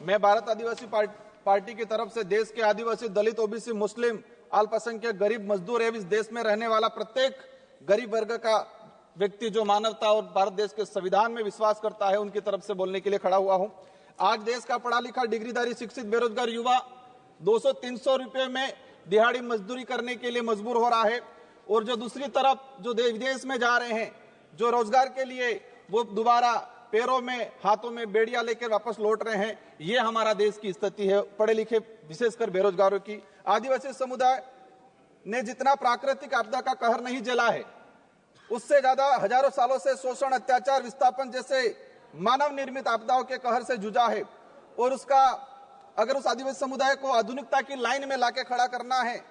मैं भारत आदिवासी पार्टी की तरफ से देश के आदिवासी, दलित, ओबीसी, मुस्लिम, अल्पसंख्यक, गरीब, मजदूर एवं इस देश में रहने वाला प्रत्येक गरीब वर्ग का व्यक्ति जो मानवता और भारत देश के संविधान में विश्वास करता है, उनकी तरफ से बोलने के लिए खड़ा हुआ हूं। आज देश का पढ़ा लिखा, डिग्रीधारी, शिक्षित, बेरोजगार युवा 200-300 रुपए में दिहाड़ी मजदूरी करने के लिए मजबूर हो रहा है, और जो दूसरी तरफ जो विदेश में जा रहे हैं, जो रोजगार के लिए वो दोबारा पैरों में, हाथों में बेड़ियां लेकर वापस लौट रहे हैं। ये हमारा देश की स्थिति है, पढ़े लिखे विशेषकर बेरोजगारों की। आदिवासी समुदाय ने जितना प्राकृतिक आपदा का कहर नहीं झेला है, उससे ज्यादा हजारों सालों से शोषण, अत्याचार, विस्थापन जैसे मानव निर्मित आपदाओं के कहर से जूझा है। और उसका अगर उस आदिवासी समुदाय को आधुनिकता की लाइन में लाके खड़ा करना है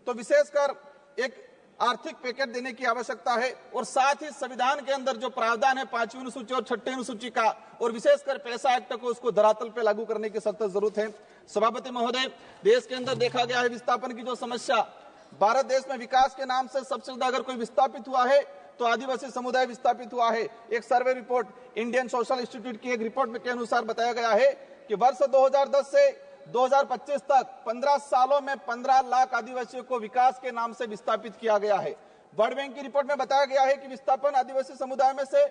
तो विशेषकर एक आर्थिक पैकेज देने की आवश्यकता है, और साथ ही संविधान के अंदर जो प्रावधान है 5वीं अनुसूची और 6ठी अनुसूची का, और विशेषकर पैसा एक्ट को उसको धरातल पे लागू करने की सख्त जरूरत है। सभापति महोदय, देश के अंदर देखा गया है विस्थापन की जो समस्या, भारत देश में विकास के नाम से सबसे ज्यादा अगर कोई विस्थापित हुआ है तो आदिवासी समुदाय विस्थापित हुआ है। एक survey report Indian social institute की एक रिपोर्ट के अनुसार बताया गया है कि वर्ष 2010 से 2025 तक 15 सालों में 15 लाख आदिवासियों को विकास के नाम से विस्थापित किया गया है। वर्ल्ड बैंक की रिपोर्ट में बताया गया है कि विस्थापन आदिवासी समुदाय में से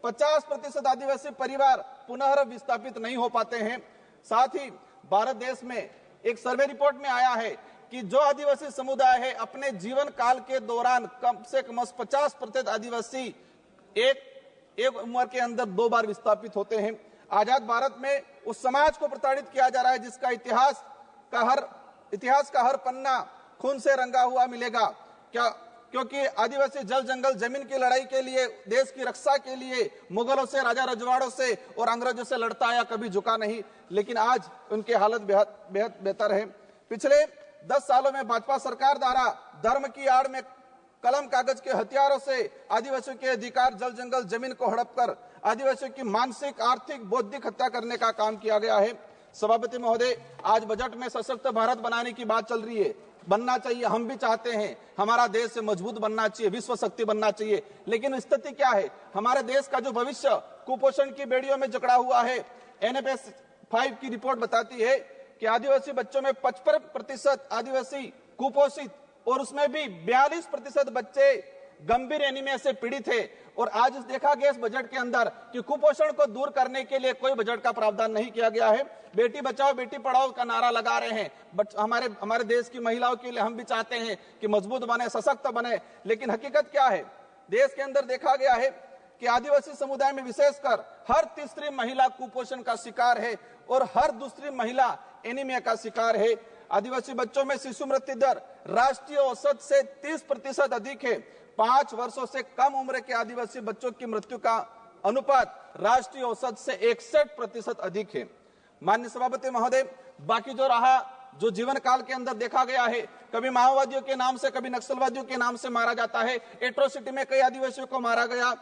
50% आदिवासी परिवार पुनः विस्थापित नहीं हो पाते हैं। साथ ही भारत देश में एक सर्वे रिपोर्ट में आया है कि जो आदिवासी समुदाय है अपने जीवन काल के दौरान कम से कम 50% आदिवासी एक उम्र के अंदर 2 बार विस्थापित होते हैं। आजाद भारत में उस समाज को प्रताड़ित किया जा रहा है जिसका इतिहास का हर पन्ना खून से रंगा हुआ मिलेगा। क्योंकि आदिवासी जल जंगल जमीन की लड़ाई के लिए, देश की रक्षा के लिए मुगलों से, राजा रजवाड़ों से और अंग्रेजों से लड़ता आया, कभी झुका नहीं, लेकिन आज उनकी हालत बेहद बेहतर है। पिछले 10 सालों में भाजपा सरकार द्वारा धर्म की आड़ में कलम कागज के हथियारों से आदिवासियों के अधिकार, जल जंगल जमीन को हड़प कर आदिवासियों की मानसिक, आर्थिक, बौद्धिक हत्या करने का काम किया गया है। सभापति महोदय, आज बजट में सशक्त भारत बनाने की बात चल रही है। बनना चाहिए, हम भी चाहते हैं, हमारा देश मजबूत बनना चाहिए, विश्व शक्ति बनना चाहिए, लेकिन स्थिति क्या है? हमारे देश का जो भविष्य कुपोषण की बेड़ियों में जकड़ा हुआ है। NFS 5 की रिपोर्ट बताती है कि आदिवासी बच्चों में 55% आदिवासी कुपोषित, और उसमें भी 42% बच्चे गंभीर एनीमिया से पीड़ित है। और आज देखा गया इस बजट के अंदर कि कुपोषण को दूर करने के लिए कोई बजट का प्रावधान नहीं किया गया है। बेटी बचाओ बेटी पढ़ाओ का नारा लगा रहे हैं, बट हमारे देश की महिलाओं के लिए हम भी चाहते हैं कि मजबूत बने, सशक्त बने, लेकिन हकीकत क्या है? देश के अंदर देखा गया है कि आदिवासी समुदाय में विशेषकर हर तीसरी महिला कुपोषण का शिकार है और हर दूसरी महिला एनीमिया का शिकार है। आदिवासी बच्चों में शिशु मृत्यु दर राष्ट्रीय औसत से 30% अधिक है। 5 वर्षों से कम उम्र के आदिवासी बच्चों की मृत्यु का अनुपात राष्ट्रीय औसत से 61% अधिक है। माननीय सभापति महोदय, बाकी जो रहा, जो जीवन काल के अंदर देखा गया है, कभी माओवादियों के नाम से, कभी नक्सलवादियों के नाम से मारा जाता है। एट्रोसिटी में कई आदिवासियों को मारा गया।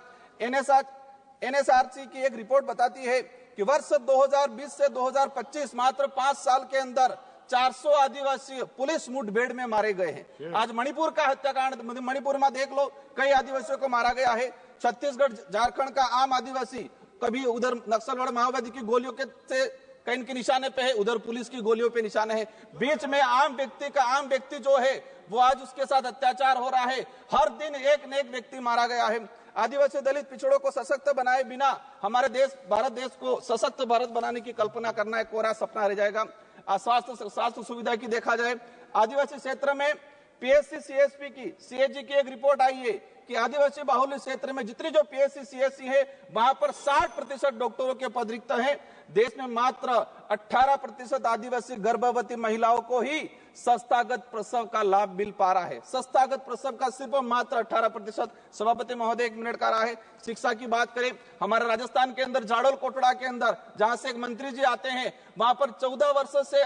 NSRC की एक रिपोर्ट बताती है कि वर्ष 2020 से 2025 मात्र 5 साल के अंदर 400 आदिवासी पुलिस मुठभेड़ में मारे गए हैं। आज मणिपुर का हत्याकांड, मणिपुर में देख लो, कई आदिवासियों को मारा गया है। छत्तीसगढ़, झारखंड का आम आदिवासी कभी उधर नक्सलवाद माओवादी की गोलियों के से कहीं के निशाने पे है, उधर पुलिस की गोलियों पे निशाने है। बीच में आम व्यक्ति जो है वो आज उसके साथ अत्याचार हो रहा है। हर दिन एक न एक व्यक्ति मारा गया है। आदिवासी, दलित, पिछड़ों को सशक्त बनाए बिना हमारे देश, भारत देश को सशक्त भारत बनाने की कल्पना करना एक कोरा सपना रह जाएगा। स्वास्थ्य सुविधा की देखा जाए, आदिवासी क्षेत्र में PSC CSP की, CAG की एक रिपोर्ट आई है कि आदिवासी बाहुल्य क्षेत्र में जितनी जो PSC CSC है वहां पर 60% डॉक्टरों के पद रिक्त हैं। देश में मात्र 18% आदिवासी गर्भवती महिलाओं को ही संस्थागत प्रसव का लाभ मिल पा रहा है। संस्थागत प्रसव का सिर्फ मात्र 18%। सभापति महोदय, 1 मिनट का रहा है। शिक्षा की बात करें, हमारे राजस्थान के अंदर जाडोल कोटड़ा के अंदर, जहां से एक मंत्री जी आते हैं, वहां पर 14 वर्ष से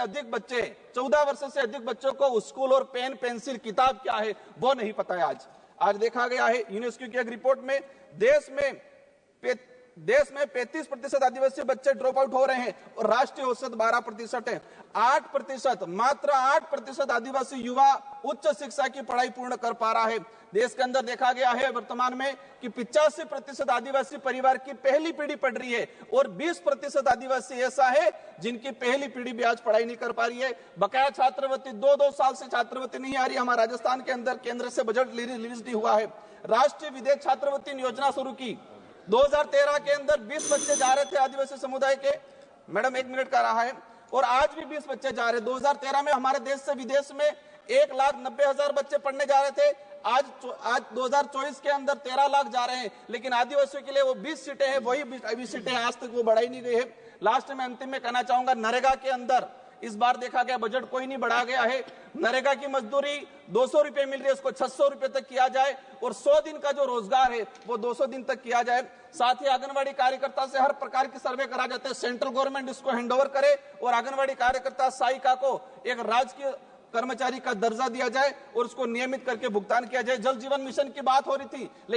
अधिक बच्चों को स्कूल और पेन, पेंसिल, किताब क्या है वो नहीं पता है। आज देखा गया है यूनेस्को की एक रिपोर्ट में देश में देश में 35% आदिवासी बच्चे ड्रॉप आउट हो रहे हैं और राष्ट्रीय औसत 12% है। 8%, मात्र 8% आदिवासी युवा उच्च शिक्षा की पढ़ाई पूर्ण कर पा रहा है। देश के अंदर देखा गया है वर्तमान में कि 85% आदिवासी परिवार की पहली पीढ़ी पढ़ रही है और 20% आदिवासी ऐसा है जिनकी पहली पीढ़ी भी आज पढ़ाई नहीं कर पा रही है। बकाया छात्रवृत्ति 2 साल से छात्रवृत्ति नहीं आ रही। हमारे राजस्थान के अंदर केंद्र से बजट रिलीज नहीं हुआ है। राष्ट्रीय विदेश छात्रवृत्ति योजना शुरू की 2013 के अंदर 20 बच्चे जा रहे थे आदिवासी समुदाय के, मैडम 1 मिनट का रहा है, और आज भी 20 बच्चे जा रहे हैं। 2013 में हमारे देश से विदेश में 1,90,000 बच्चे पढ़ने जा रहे थे। आज 2024 के अंदर 13 लाख जा रहे हैं, लेकिन आदिवासियों के लिए वो 20 सीटें हैं, वही 20 सीटें आज तक वो बढ़ाई नहीं गई है। लास्ट में अंतिम में कहना चाहूंगा, नरेगा के अंदर इस बार देखा गया बजट कोई नहीं बढ़ा गया है। नरेगा की मजदूरी 200 रुपए मिल रही है, उसको 600 रुपए तक किया जाए और 100 दिन का जो रोजगार है वो 200 दिन तक किया जाए। साथ ही आंगनवाड़ी कार्यकर्ता से हर प्रकार की सर्वे करा जाते हैं, सेंट्रल गवर्नमेंट इसको हैंडओवर करे और आंगनवाड़ी कार्यकर्ता सहायिका को एक राजकीय कर्मचारी का दर्जा दिया जाए और उसको नियमित करके भुगतान किया जाए। जल जीवन मिशन की बात हो रही थी, लेकिन